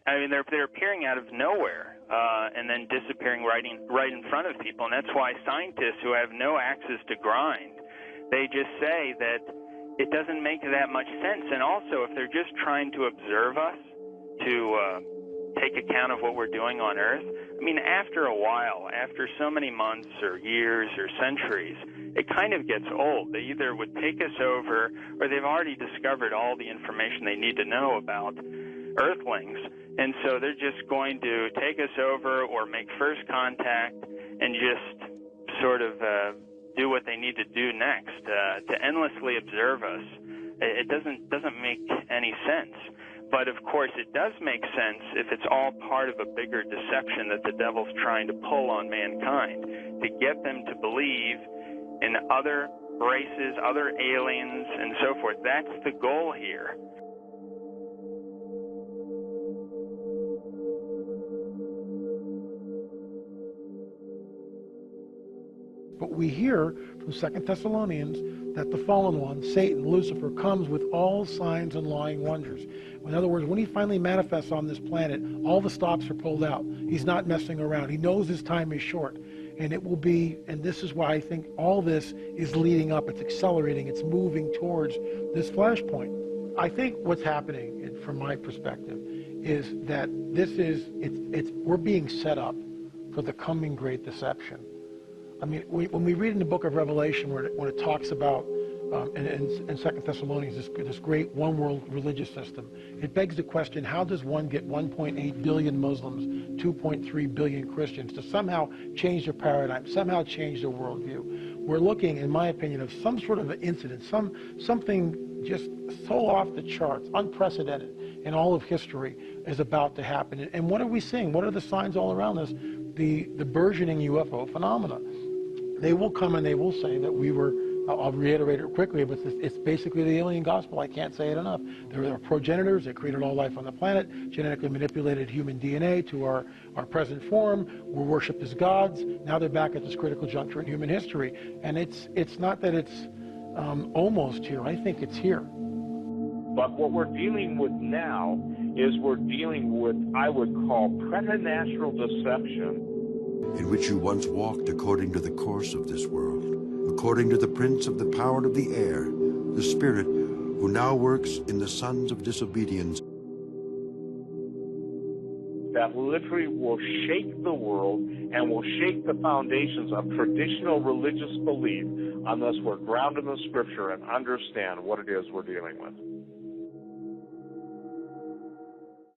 I mean, they're appearing out of nowhere and then disappearing right in front of people. And that's why scientists who have no axes to grind, they just say that it doesn't make that much sense. And also, if they're just trying to observe us, to take account of what we're doing on Earth, I mean, after a while, after so many months or years or centuries, it kind of gets old. They either would take us over, or they've already discovered all the information they need to know about Earthlings, and so they're just going to take us over or make first contact and just sort of do what they need to do next to endlessly observe us. It doesn't make any sense. But, of course, it does make sense if it's all part of a bigger deception that the devil's trying to pull on mankind, to get them to believe in other races, other aliens, and so forth. That's the goal here. But we hear from 2 Thessalonians that the fallen one, Satan, Lucifer, comes with all signs and lying wonders. In other words, when he finally manifests on this planet, all the stops are pulled out. He's not messing around. He knows his time is short. And it will be, and this is why I think all this is leading up. It's accelerating. It's moving towards this flashpoint. I think what's happening, from my perspective, is that we're being set up for the coming great deception. I mean, when we read in the book of Revelation, when it talks about, in 2 Thessalonians, this great one-world religious system, it begs the question, how does one get 1.8 billion Muslims, 2.3 billion Christians to somehow change their paradigm, somehow change their worldview? We're looking, in my opinion, of some sort of an incident, something just so off the charts, unprecedented in all of history is about to happen. And what are we seeing? What are the signs all around us? The burgeoning UFO phenomena. They will come and they will say that we were, I'll reiterate it quickly, but it's basically the alien gospel. I can't say it enough. There are progenitors that created all life on the planet, genetically manipulated human DNA to our present form. We're worshipped as gods. Now they're back at this critical juncture in human history. And it's not that it's almost here. I think it's here. But what we're dealing with now is we're dealing with, I would call, preternatural deception. In which you once walked according to the course of this world, according to the prince of the power of the air, the spirit who now works in the sons of disobedience. That literally will shake the world and will shake the foundations of traditional religious belief unless we're grounded in the Scripture and understand what it is we're dealing with.